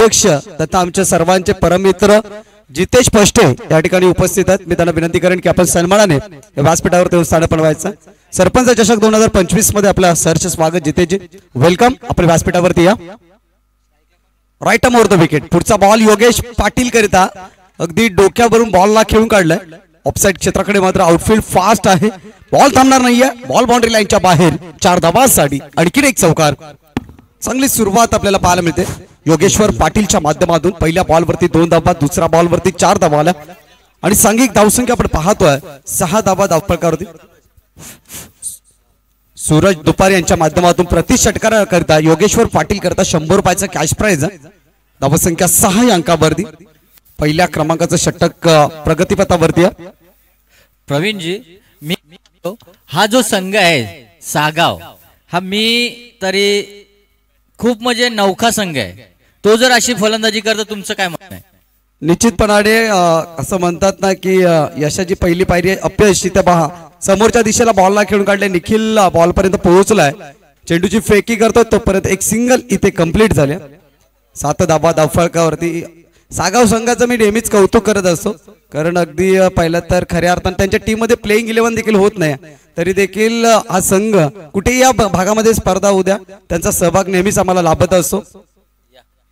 अध्यक्ष तथा आमच्या सर्वांचे परममित्र जितेश पष्टे या ठिकाणी उपस्थित आहेत। मी त्यांना विनंती करेन की आपण सन्मानाने व्यासपीठावर स्थान बनवायचं। सरपंच चषक 2025 मध्ये आपलं सहर्ष स्वागत। जितेशजी वेलकम, आपण व्यासपीठावरती या। राईट मोर द विकेट, पुढचा बॉल योगेश पाटील करिता अगदी डोक्यावरून बॉलला खेळून काढलाय। ऑफसाइड क्षेत्राकडे मात्र आउटफील्ड फास्ट आहे, बॉल थांबणार नाहीये, बॉल बाउंड्री लाईनच्या बाहेर 4 धावांसाठी आणखी एक चौकार। चांगली सुरुवात आपल्याला पाहायला मिळते योगेश्वर पाटीलच्या माध्यमातून। पहिल्या बॉलवरती 2 धावा, दुसऱ्या बॉलवरती 4 धावा आल्या आणि सांघिक धावसंख्या आपण पाहतोय 6 धावा धावफलकावरती। सूरज दुपारी यांच्या माध्यमातून प्रति षटकाराकरता योगेश्वर पाटील करता 100 रुपयाचा कॅश प्राइज, धावसंख्या 6 अंकावरती। पहिल्या क्रमांकाचं षटक प्रगतीपथावरती आहे। प्रवीणजी, मी हा जो संघ आहे सागाव, हा मी तरी खूप म्हणजे नौखा संघ आहे, तो जर अशी फलंदाजी करतो तुमचं काय मत आहे? निश्चितपणाने असं म्हणतात ना की यशाची पहिली पायरी अपयश। त्या पहा समोरच्या दिशेला बॉलला खेळून काढले, निखिल बॉल पर्यंत पोहोचलाय, चेंडूची फेकी करतो तोपर्यंत एक सिंगल इथे कंप्लीट झाले। 7 धावा धावफलकावरती। सागाव संघाचं मी नेहमीच कौतुक करत असतो, कारण अगदी पहिला तर खऱ्या अर्थाने त्यांच्या टीम मध्ये प्लेइंग 11 देखील होत नाही, तरी देखील हा संघ कुठेही या भागामध्ये स्पर्धा उद्या त्यांचा सहभाग नेहमीच आम्हाला लाभत असतो।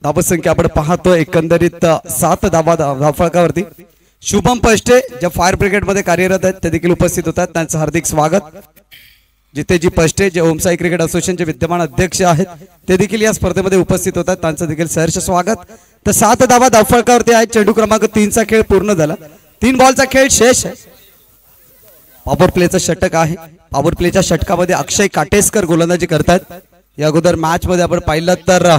धावसंख्या आपण पाहतो एकंदरीत 7 धावा धावफलकावरती। शुभम पष्टे जे फायर ब्रिगेड मध्ये कार्यरत आहेत ते देखील उपस्थित होतात, त्यांचं हार्दिक स्वागत। जितेजी पष्टे जे ओमसाई क्रिकेट असोसिएशनचे विद्यमान अध्यक्ष आहेत ते देखील या स्पर्धेमध्ये उपस्थित होतात, त्यांचं देखील सहर्ष स्वागत। तर 7 धावा धावफलकावरती आहे। चेंडू क्रमांक 3 चा खेळ पूर्ण झाला, 3 बॉलचा खेळ शेष आहे। पॉवर प्लेचं षटक आहे, पॉवर प्लेच्या षटकामध्ये अक्षय काटेसकर गोलंदाजी करतात। या अगोदर मॅच मध्ये आपण पाहिलं तर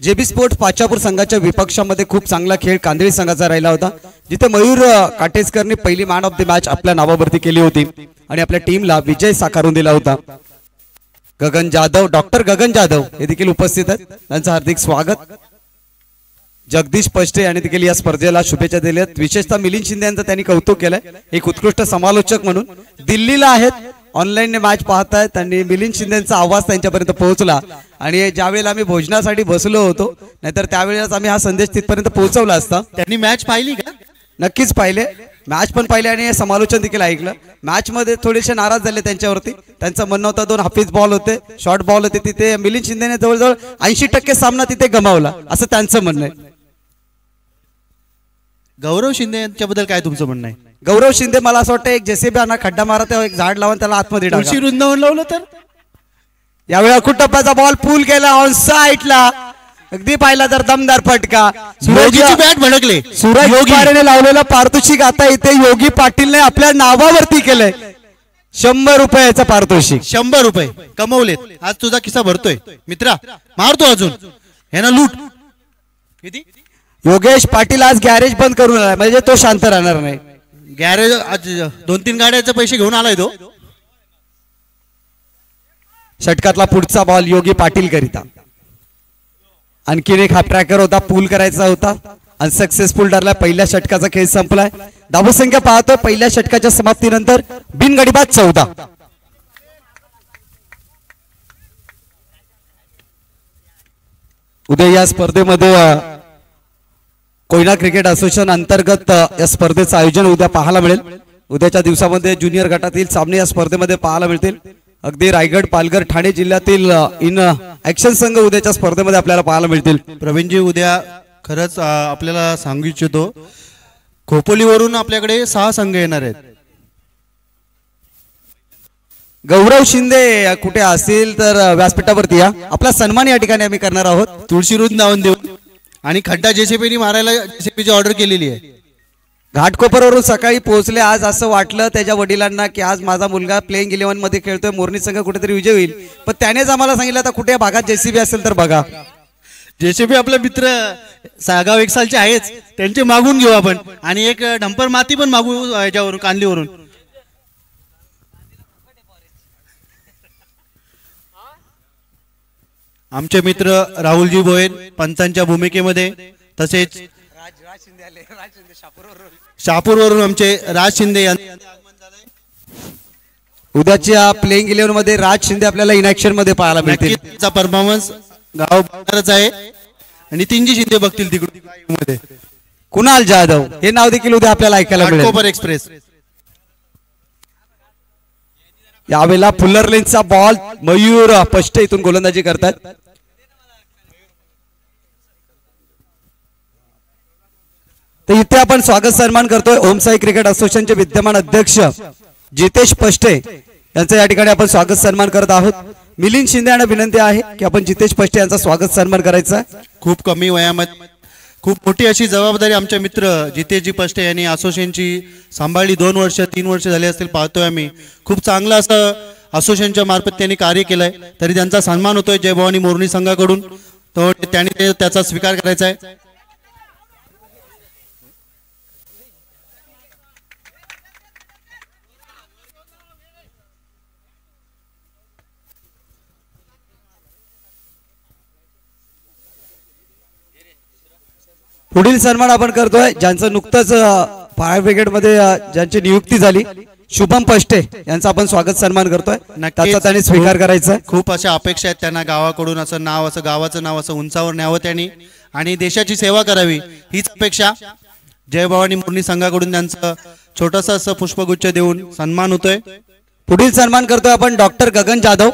जेबी स्पोर्ट्स पाचापूर संघाच्या विपक्षामध्ये खूप चांगला खेळ कांदळी संघाचा राहिला होता, जिथे मयूर काटेसकरने पहिली मॅन ऑफ द मॅच आपल्या नावावरती केली होती आणि आपल्या टीमला विजय साकारून दिला होता। गगन जाधव, डॉक्टर गगन जाधव हे देखील उपस्थित आहेत, त्यांचं हार्दिक स्वागत। जगदीश पष्टे यांनी देखील या स्पर्धेला शुभेच्छा दिल्यात। विशेषतः मिलिंद शिंदे यांचं त्यांनी कौतुक केलंय, एक उत्कृष्ट समालोचक म्हणून दिल्लीला आहेत, ऑनलाईन मॅच पाहतायत, त्यांनी मिलिंद शिंदेचा आवाज त्यांच्यापर्यंत पोहोचला आणि ज्यावेळेला आम्ही भोजनासाठी बसलो होतो, नाहीतर त्यावेळेलाच आम्ही हा संदेश तिथपर्यंत पोहोचवला असता। त्यांनी मॅच पाहिली का? नक्कीच पाहिले, मॅच पण पाहिले आणि समालोचन देखील ऐकलं। मॅच मध्ये थोडेसे नाराज झाले त्यांच्यावरती, त्यांचं म्हणणं होतं 2 हाफिज बॉल होते, शॉर्ट बॉल होते, तिथे मिलिंद शिंदेने जवळजवळ 80% सामना तिथे गमावला असं त्यांचं म्हणणं आहे। गौरव शिंदे यांच्याबद्दल काय तुमचं म्हणणं आहे? गौरव शिंदे मला असं वाटतं एक जेसीबी आणा, खड्डा मारा, तेव्हा एक झाड लावून त्याला आतमध्ये टाका। तुळशी वृंदावन लावलं तर यावेळी अखूट टप्प्याचा बॉल पूल केला ऑन साइडला, अगदी पाहिला तर दमदार फटका। योगीची बॅट भडकले, सूरज योगीने लावलेला पारितोषिक आता इथे योगी पाटीलने आपल्या नावावरती केलंय 100 रुपयाचं पारितोषिक। 100 रुपये कमवलेत, आज तुझा किस्सा भरतोय मित्रा, मारतो अजून ह्याना लूट किती। योगेश पाटील आज गॅरेज बंद करून आलाय, म्हणजे तो शांत राहणार नाही। गॅरेज आज 2-3 गाड्याचे पैसे घेऊन आलाय तो। षटकातला पुढचा बॉल योगी पाटील करिता, आणखीन एक हाफ ट्रॅकर होता, पूल करायचा होता, अनसक्सेसफुल ठरला। पहिल्या षटकाचा खेळ संपलाय। धावसंख्या पाहतोय पहिल्या षटकाच्या समाप्तीनंतर बिनगडीबाद 14। उद्या या स्पर्धेमध्ये कोयना क्रिकेट असोसिएशन अंतर्गत या स्पर्धेचं आयोजन उद्या पाहायला मिळेल। उद्याच्या दिवसामध्ये ज्युनियर गटातील सामने या स्पर्धेमध्ये पाहायला मिळतील। अगदी रायगड, पालघर, ठाणे जिल्ह्यातील इन ऍक्शन संघ उद्याच्या स्पर्धेमध्ये आपल्याला पाहायला मिळतील। प्रवीणजी, उद्या खरंच आपल्याला सांगू इच्छितो खोपोलीवरून आपल्याकडे 6 संघ येणार आहेत। गौरव शिंदे कुठे असतील तर व्यासपीठावरती या, आपला सन्मान या ठिकाणी आम्ही करणार आहोत। तुळशी वृंदावन देऊन आणि खड्डा जेसीबीने मारायला जेसीबीची ऑर्डर केलेली आहे। घाटकोपरवरून सकाळी पोहोचले, आज असं वाटलं त्याच्या वडिलांना की आज माझा मुलगा प्लेइंग 11 मध्ये खेळतोय, मोरनी संघ कुठेतरी विजय होईल, पण त्यानेच आम्हाला सांगितलं आता कुठे भागात जेसीबी असेल तर बघा। जेसीबी आपले मित्र सागाव 1 सालचे आहेच, त्यांचे मागून घेऊ आपण आणि एक डंपर माती पण मागू याच्यावरून, कांदलीवरून। आमचे मित्र राहुलजी भोयर पंचांच्या भूमिकेमध्ये, तसेच शापूरवरून आमचे राज शिंदे यांचे आगमन झालंय। उद्याच्या प्लेइंग 11 मध्ये राज शिंदे आपल्याला इन ऍक्शन मध्ये पाहायला मिळतील। परफॉर्मन्स गाव आहे नितीनजी शिंदे बघतील तिकडून मध्ये. कुणाल जाधव हे नाव देखील उद्या आपल्याला ऐकायला मिळेल. घाटकोपर एक्सप्रेस. यावेळेला फुल्लर लेनचा बॉल मयूर पष्टे इथून गोलंदाजी करतात. तर इथे आपण स्वागत सन्मान करतोय ओम साई क्रिकेट असोसिएशनचे विद्यमान अध्यक्ष जितेश पष्टे यांचं या ठिकाणी आपण स्वागत सन्मान करत आहोत. मिलिंद शिंदे यांना विनंती आहे की आपण जितेश पष्टे यांचा स्वागत सन्मान करायचा. खूप कमी वयामध्ये खूप मोठी अशी जबाबदारी आमचे मित्र जितेशजी पष्टे यांनी असोसिएशनची सांभाळली. 2 वर्ष 3 वर्ष झाले असतील पाहतोय आम्ही. खूप चांगलं असं असोसिएशनच्या मार्फत त्यांनी कार्य केलंय. तरी त्यांचा सन्मान होतोय जय भवानी मोरणी संघाकडून. तो त्यांनी त्याचा स्वीकार करायचा आहे. पुढील सन्मान आपण करतोय ज्यांचं नुकतंच फायर ब्रिगेड मध्ये ज्यांची नियुक्ती झाली शुभम पष्टे यांचा आपण स्वागत सन्मान करतोय. त्याचा त्यांनी स्वीकार करायचा. खूप अशा अपेक्षा आहेत त्यांना गावाकडून. असं नाव असं गावाचं नाव असं उंचावर न्यावं त्यांनी आणि देशाची सेवा करावी हीच अपेक्षा जय भवानी मोरणी संघाकडून त्यांचं छोटस असं पुष्पगुच्छ देऊन सन्मान होतोय. पुढील सन्मान करतोय आपण डॉक्टर गगन जाधव.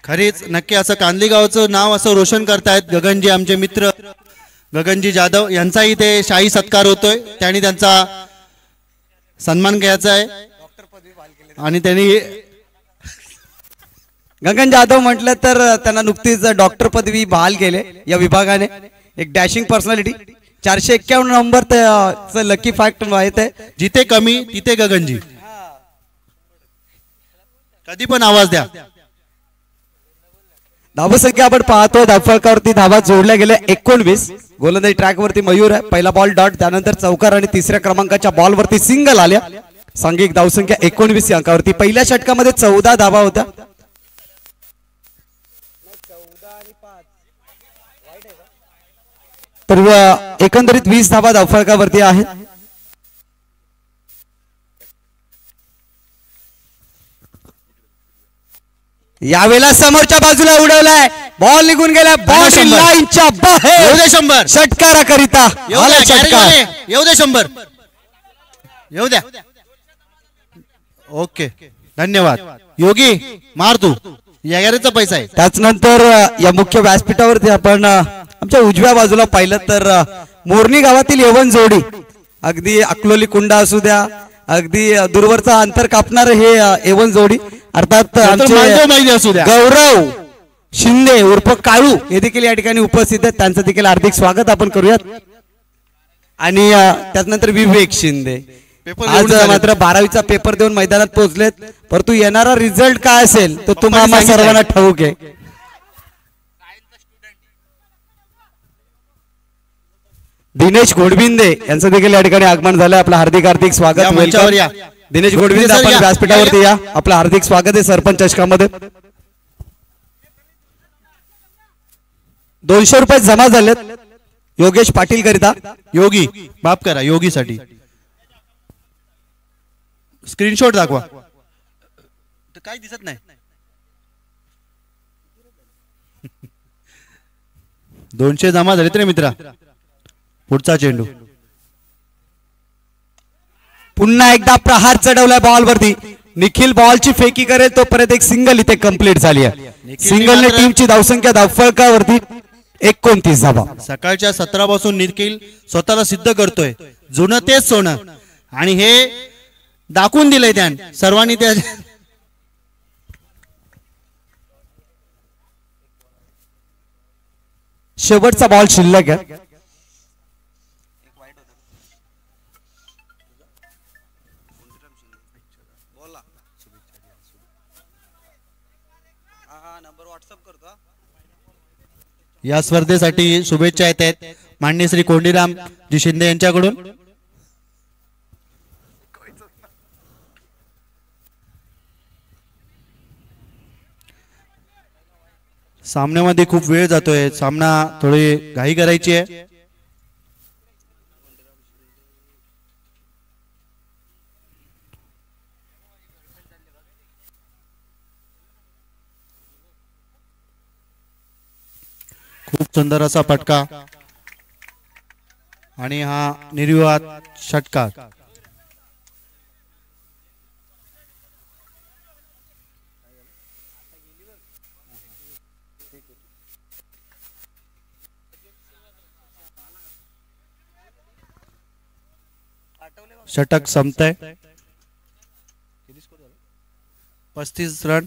खरीच नक्की असं कांदली गावचं नाव असं रोशन करतायत गगनजी आमचे मित्र गगनजी जाधव यांचाही ते शाही सत्कार होतोय. त्यांनी त्यांचा सन्मान घ्यायचा आहे आणि त्यांनी गगन जाधव म्हटलं तर त्यांना नुकतीच डॉक्टर पदवी बहाल केले या विभागाने. एक dashing personality. 451 number lucky fact माहित आहे. जिथे कमी तिथे गगनजी. कधी पण आवाज द्या. धावसंख्या आपण पाहतो धावफलकावरती धावा जोडल्या गेल्या 19. गोलंदाजी ट्रॅक वरती मयूर आहे. पहिला बॉल डॉट त्यानंतर चौकार आणि तिसऱ्या क्रमांकाच्या बॉल वरती सिंगल आल्या. सांघिक धावसंख्या 19 या अंकावरती. पहिल्या षटकामध्ये 14 धावा होत्या. तर एकंदरीत 20 धावा धावफलकावरती आहेत. यावेळेला समोरच्या बाजूला उडवलाय बॉल निघून गेला. बॉल लाईनच्या बाहेर. 100 षटकाराकरिता षटकार. येऊ दे 100 येऊ द्या. ओके धन्यवाद. योगी मार तू याचा पैसा आहे. त्याचनंतर या मुख्य व्यासपीठावरती आपण आमच्या उजव्या बाजूला पाहिलं तर मोरणी गावातील यवन जोडी अगदी अकलोली कुंडा असू द्या अगदी दूरवरचा अंतर कापणार हे यवन जोडी अर्थात आमचे गौरव शिंदे उर्फ काळू हे देखील या ठिकाणी उपस्थित आहेत. त्यांचं देखील हार्दिक स्वागत आपण करूयात. आणि त्यानंतर विवेक शिंदे आज मात्र 12वीचा पेपर देऊन मैदानात पोहोचलेत. परंतु येणारा रिझल्ट काय असेल तो तुम्हाला सर्वांना ठाऊक आहे. दिनेश घोडबिंदे यांचं देखील या ठिकाणी आगमन झालं. आपलं हार्दिक हार्दिक स्वागत. दिनेश घोडबिंदे आपण व्यासपीठावरती या. आपलं हार्दिक स्वागत आहे सरपंच चषकामध्ये. 200 रुपये जमा झालेत योगेश पाटील करिता. योगी माफ करा योगीसाठी स्क्रीनशॉट दाखवा. काय दिसत नाही. 200 जमा झालेत रे मित्रा. पुढचा चेंडू पुन्हा एकदा प्रहार चढवलाय बॉल वरती. निखिल बॉलची फेकी करेल तोपर्यंत एक सिंगल इथे कंप्लीट झाली आहे. सिंगलने टीमची धावसंख्या धावफलकावरती 29 धावा. सकाळच्या 17 पासून निखिल स्वतःला सिद्ध करतोय. जुनं तेच सोनं आणि हे दाखवून दिलंय त्याने सर्वांनी. त्या शेवटचा बॉल शिल्लक आहे. या स्पर्धेसाठी शुभेच्छा येत आहेत माननीय श्री कोंडीराम जी शिंदे यांच्याकडून. सामन्यामध्ये खूप वेळ जातोय. सामना थोडी घाई करायची आहे. खूप सुंदर असा फटका आणि हा निर्विवाद षटकार. षटक संपतंय. 35 रन,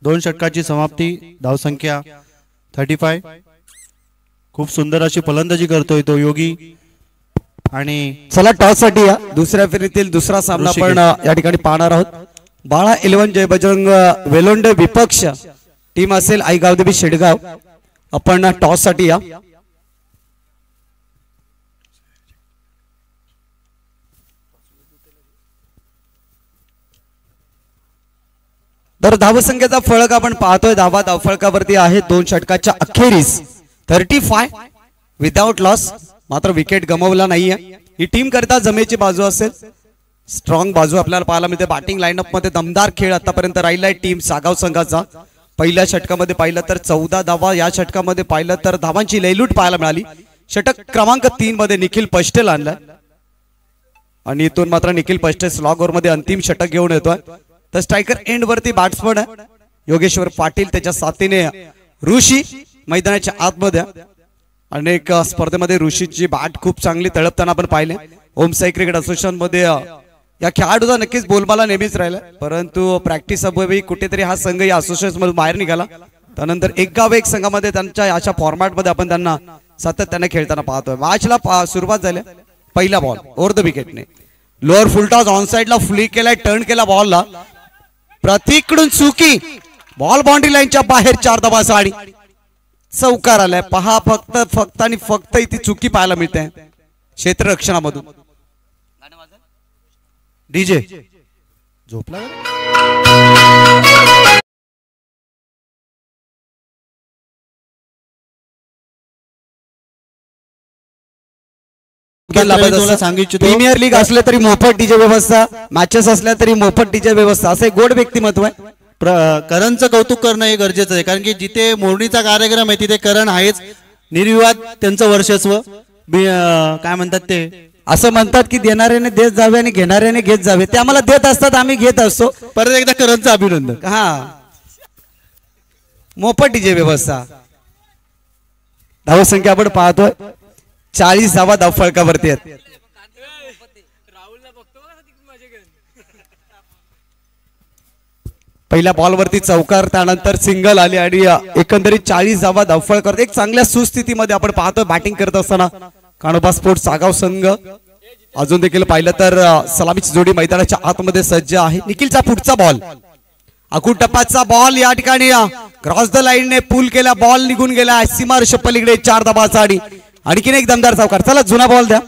2 षटकाची समाप्ती. धावसंख्या 35. खूप सुंदर अशी फलंदाजी करतोय तो योगी. आणि चला टॉस साठी या दुसऱ्या फेरीतील दुसरा सामना आपण या ठिकाणी पाहणार आहोत. बाळा 11 जय बजरंग वेलोंडे विपक्ष टीम असेल आईगावदेवी शेडगाव. आपण टॉस साठी या. तर धावसंख्येचा फळक आपण पाहतोय. धावफळकावरती आहे 2 षटकाच्या अखेरीस 35 विदाउट लॉस. मात्र विकेट गमावला नाहीये. ही टीम करता जमेची बाजू असेल. स्ट्रॉंग बाजू आपल्याला पाहायला मिळते. बॅटिंग लाईनअप मध्ये दमदार खेळ आतापर्यंत राहिलाय टीम सागाव संघाचा. पहिल्या षटकामध्ये पाहिलं तर 14 धावा, या षटकामध्ये पाहिलं तर धावांची लयलूट पाहायला मिळाली. षटक क्रमांक 3 मध्ये निखिल पष्टेल आणलाय आणि इथून मात्र निखिल पष्टे स्लॉगर मध्ये अंतिम षटक घेऊन येतोय. तर स्ट्रायकर एंड वरती बॅट्समन आहे योगेश्वर पाटील. त्याच्या साथीने ऋषी मैदानाच्या आतमध्ये. अनेक स्पर्धेमध्ये ऋषीची बॅट खूप चांगली तळपताना आपण पाहिले. ओमसाई क्रिकेट असोसिएशन मध्ये या खेळाडूचा नक्कीच बोलबाला नेहमीच राहिला. परंतु प्रॅक्टिस अभावी कुठेतरी हा संघ या असोसिएशन मधून बाहेर निघाला. त्यानंतर एक गाव एक संघामध्ये त्यांच्या अशा फॉर्मॅट मध्ये आपण त्यांना सातत्याने खेळताना पाहतोय. मॅचला सुरुवात झाली. पहिला बॉल ओव्हर द विकेटने लोअर फुलटॉस ऑन साइडला फ्लिक केलाय. टर्न केला बॉलला. प्रतीकडून चुकी. बॉल बाउंड्री लाईनच्या बाहेर 4 धावा आणि चौकार आलाय. पहा फक्त आणि फक्त इथे चुकी पाहायला मिळते क्षेत्ररक्षणामधून. डीजे झोपला प्रीमियर लीग असले तरी मोफत डीजे व्यवस्था, मॅचेस असल्या तरी मोफत डीजे व्यवस्था, असे गोड व्यक्तिमत्व आहे. करणचं कौतुक करणं हे गरजेचं आहे. कारण की जिथे मोडणीचा कार्यक्रम आहे तिथे करण आहेच. निर्विवाद त्यांचं वर्चस्व. काय म्हणतात ते, असं म्हणतात की देणाऱ्याने देत जावे आणि घेणाऱ्याने घेत जावे. ते आम्हाला देत असतात, आम्ही घेत असतो. परत एकदा करणचं अभिनंदन. हा मोफत डीजे व्यवस्था. धावसंख्या आपण पाहतोय 40 धावा धावफळकावरती आहेत. पहिल्या बॉलवरती चौकार, त्यानंतर सिंगल आली आणि एकंदरीत 40 धावा धावफळ करत. एक चांगल्या सुस्थितीमध्ये आपण पाहतोय बॅटिंग करत असताना कानोबा स्पोर्ट्स सागाव संघ. अजून देखील पाहिलं तर सलामीची जोडी मैदानाच्या आतमध्ये सज्ज आहे. निखिलचा पुढचा बॉल, अकूट टप्प्याचा बॉल या ठिकाणी क्रॉस द लाईनने पुल केला. बॉल निघून गेला सीमारेषे पलीकडे. 4 धावाचा आणि आणखीन एक दमदार चौकार. चला जुना बॉल द्या.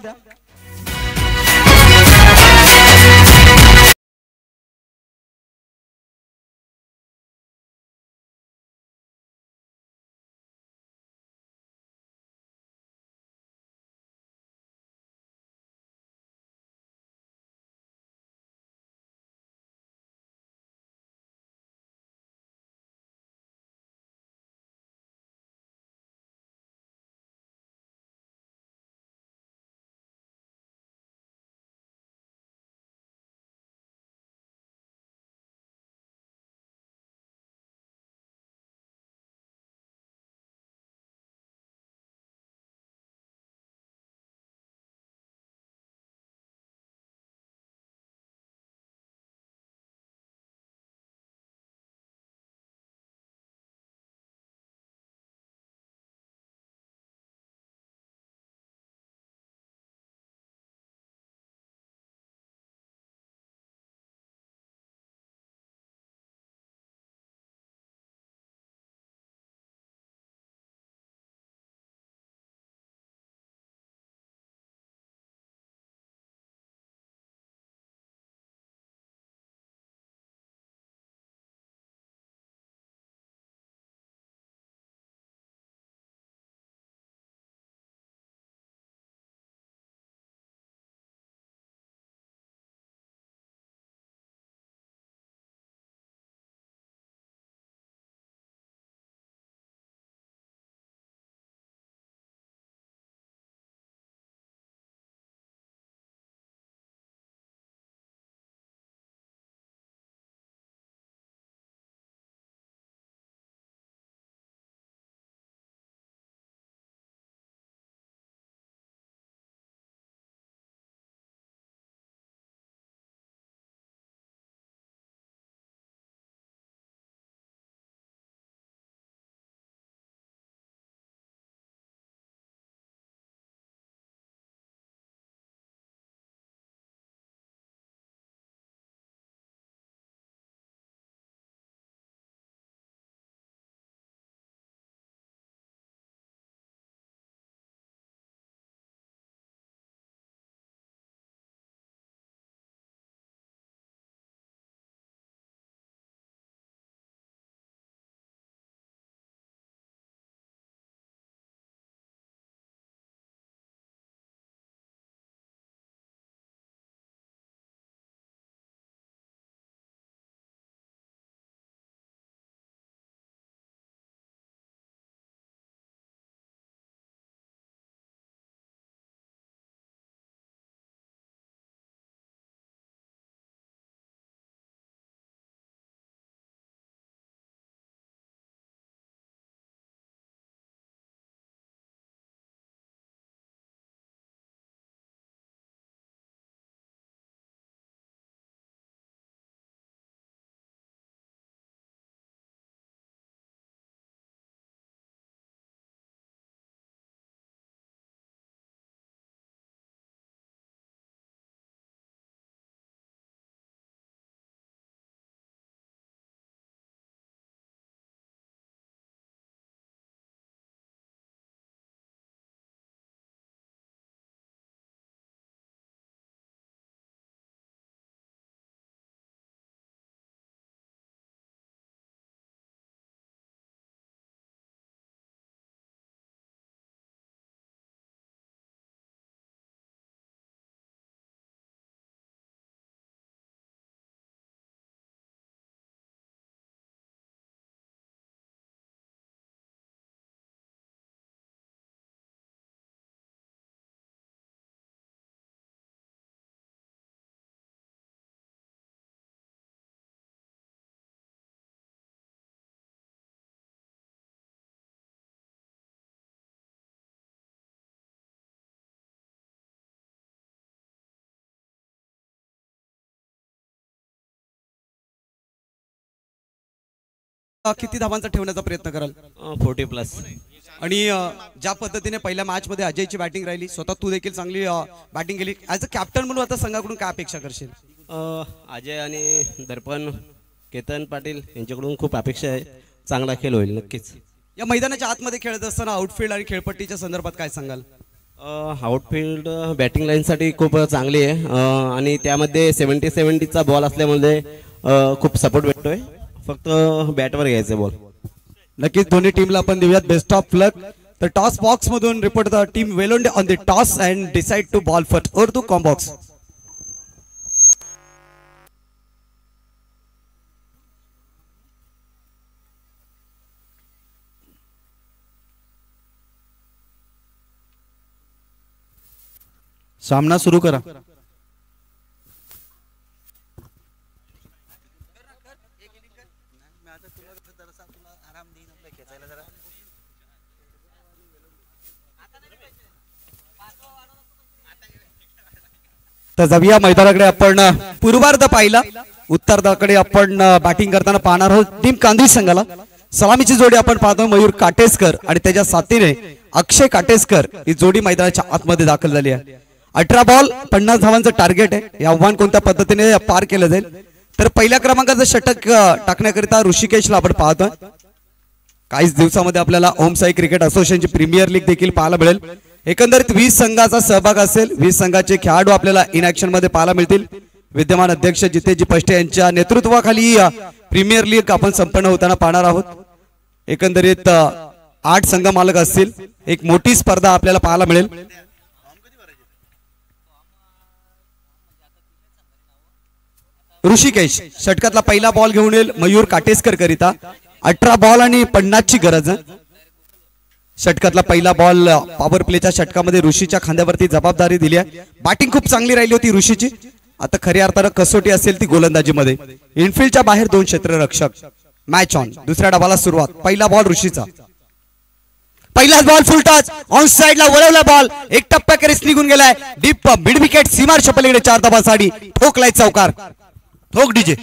किती धावांचा ठेवण्याचा प्रयत्न कराल? 40+. आणि ज्या पद्धतीने पहिल्या मॅच मध्ये अजयची बॅटिंग राहिली, स्वतः तू देखील चांगली बॅटिंग केली, ऍज अ कॅप्टन म्हणून आता संघाकडून काय अपेक्षा करशील? अजय आणि दर्पण केतन पाटील यांच्याकडून खूप अपेक्षा आहे, चांगला खेळ होईल नक्कीच. या मैदानाच्या आतमध्ये खेळत असताना आउटफील्ड आणि खेळपट्टीच्या संदर्भात काय सांगाल? आउटफील्ड बॅटिंग लाईनसाठी खूप चांगली आहे आणि त्यामध्ये 70-70चा बॉल असल्यामुळे खूप सपोर्ट भेटतोय. फक्त बॅटवर घ्यायचं बॉल. नक्कीच दोन्ही टीमला आपण देऊयात बेस्ट ऑफ लक. तर टॉस बॉक्स मधून report the team well on the toss and decide to bowl first or to comm box. सामना सुरू करा. तर जाऊया मैदानाकडे. आपण पूर्वार्ध पाहिला, उत्तरार्धाकडे आपण बॅटिंग करताना पाहणार आहोत टीम कांदिवली संघाला. सलामीची जोडी आपण पाहतो मयूर काटेसकर आणि त्याच्या साथीने अक्षय काटेसकर ही जोडी मैदानाच्या आतमध्ये दाखल झाली आहे. 18 बॉल 50 धावांचं टार्गेट आहे. हे आव्हान कोणत्या पद्धतीने पार केलं जाईल? तर पहिल्या क्रमांकाचं षटक टाकण्याकरिता ऋषिकेशला आपण पाहतोय. काहीच दिवसामध्ये आपल्याला ओम साई क्रिकेट असोसिएशनची प्रीमियर लीग देखील पाहायला मिळेल. एकंदरीत 20 संघाचा सहभाग असेल. 20 संघाचे खेळाडू आपल्याला इन ऍक्शन मध्ये पाहायला मिळतील. विद्यमान अध्यक्ष जितेजी पष्टे यांच्या नेतृत्वाखाली प्रीमियर लीग आपण संपन्न होताना पाहणार आहोत. एकंदरीत 8 संघ मालक असतील. एक मोठी स्पर्धा आपल्याला पाहायला मिळेल. ऋषिकेश षटकातला पहिला बॉल घेऊन येईल मयूर काटेसकर करिता. 18 बॉल आणि 50 ची गरज. षटकातला पहिला बॉल पॉवर प्लेच्या षटकामध्ये ऋषीच्या खांद्यावरती जबाबदारी दिली आहे. बॅटिंग खूप चांगली राहिली होती ऋषीची. आता खऱ्या अर्थानं कसोटी असेल ती गोलंदाजीमध्ये. इनफिल्डच्या बाहेर 2 क्षेत्ररक्षक. Match on. दुसऱ्या डावाला सुरुवात. पहिला बॉल ऋषीचा. पहिलाच बॉल फुल टच ऑन साइडला वळवला बॉल. एक टप्प्याकरीच निघून गेलाय. डीप मिड विकेट सीमार पलीकडे 4 धावांसाठी ठोकलाय चौकार. ठोक डीजे.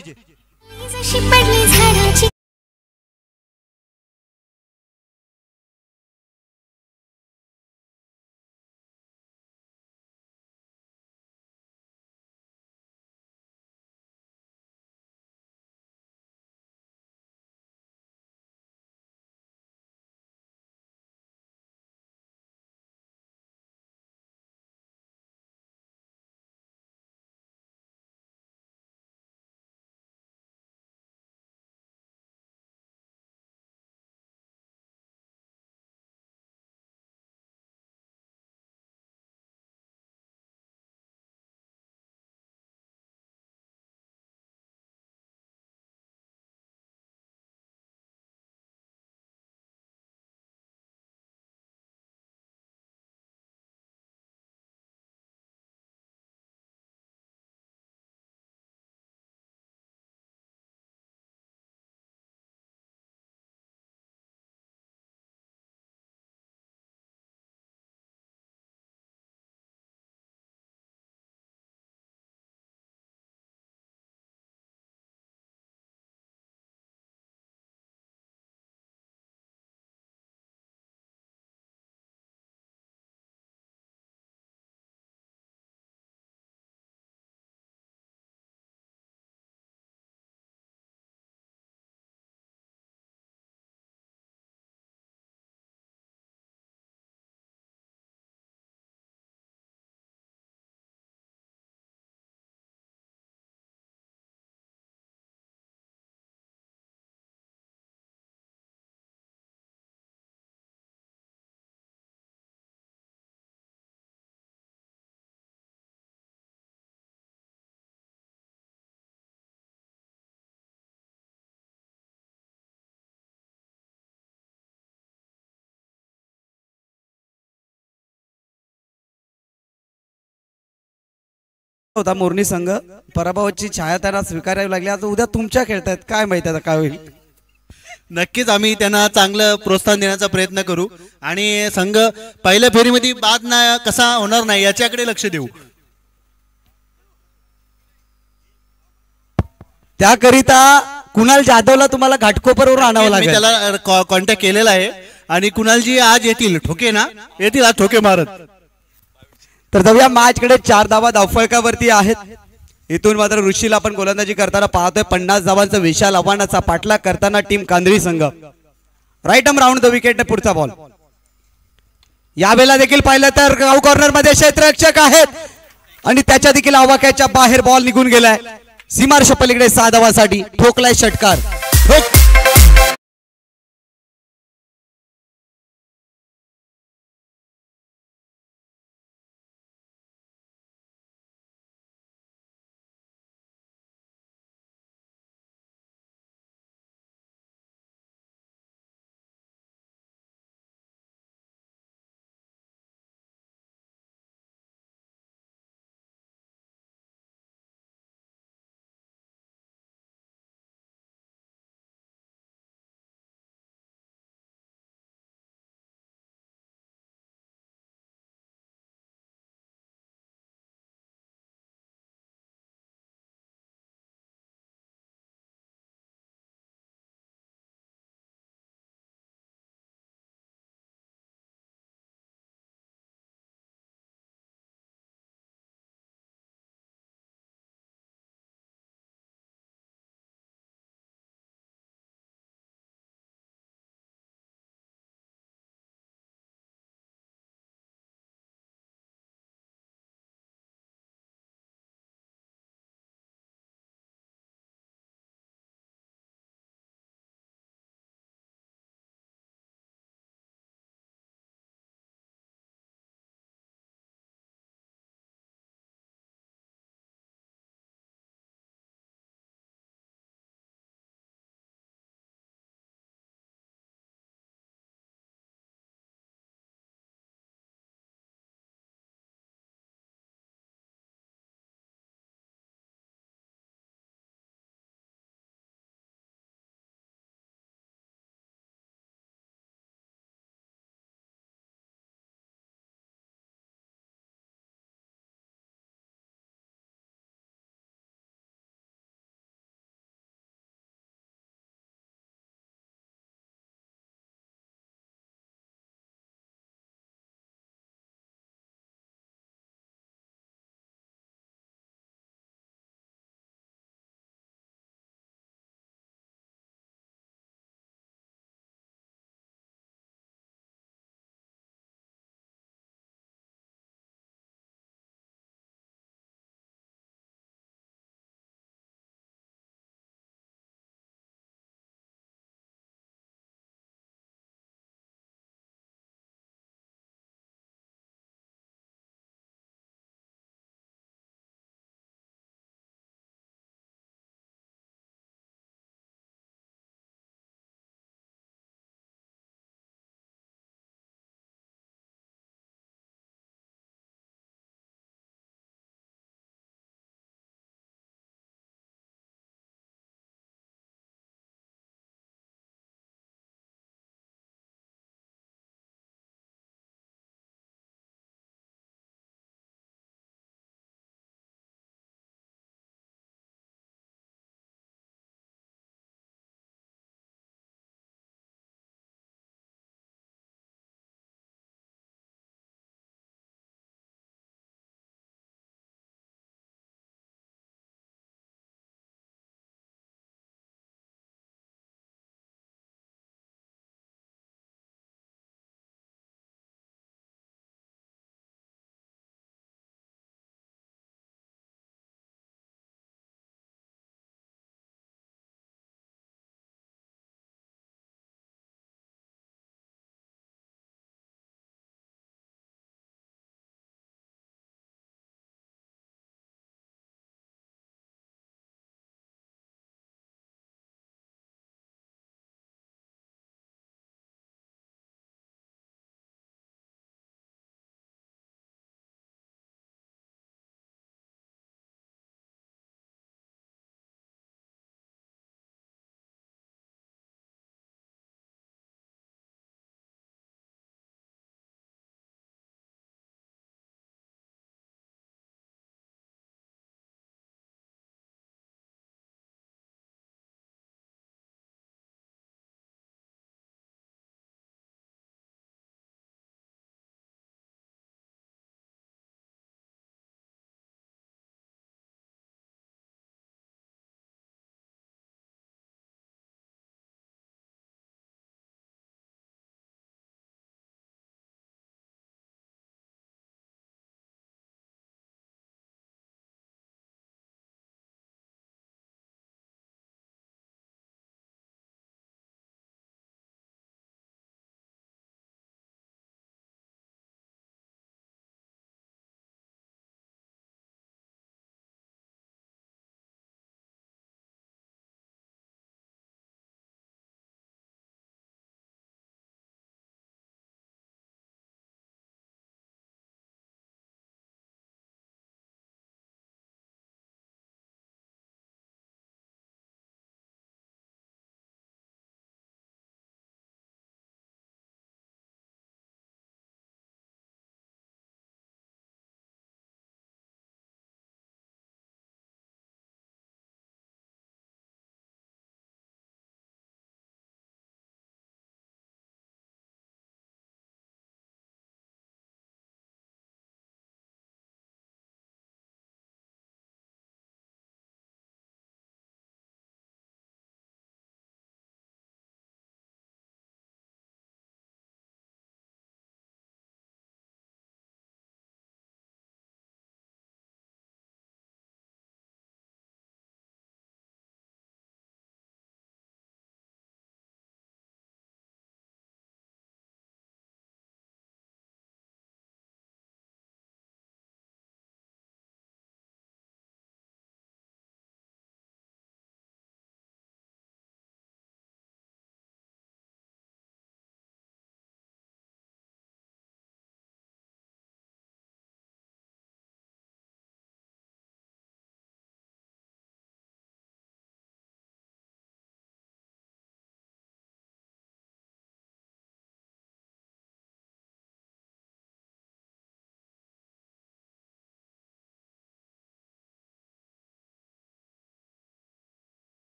होता मोरनी संघ. पराभवाची छाया त्यांना स्वीकारावी लागली. आता उद्या तुमच्या खेळतायत, काय माहिती आता काय होईल. नक्कीच आम्ही त्यांना चांगलं प्रोत्साहन देण्याचा प्रयत्न करू आणि संघ पहिल्या फेरीमध्ये बाद ना कसा होणार नाही याच्याकडे लक्ष देऊ. त्याकरिता कुणाल जाधवला तुम्हाला घाटकोपरवर आणावं मी लागेल. त्याला कॉन्टॅक्ट केलेला आहे आणि कुणालजी आज येतील ठोके ना येतील आज ठोके मारत. तर जाऊया मॅच कडे. 4 धावा धावफलकावरती आहेत. इथून मात्र ऋषीला आपण गोलंदाजी करताना पाहतोय. 50 धावांचा विशाल आव्हानाचा पाठलाग करताना टीम कांदळी संघ. Right arm round the wicket पुढचा बॉल. यावेळेला देखील पाहिलं तर गाव कॉर्नर मध्ये क्षेत्ररक्षक आहेत आणि त्याच्या देखील आवाक्याच्या बाहेर बॉल निघून गेलाय. सीमारेषा पलीकडे 6 धावांसाठी ठोकलाय षटकार. ठोक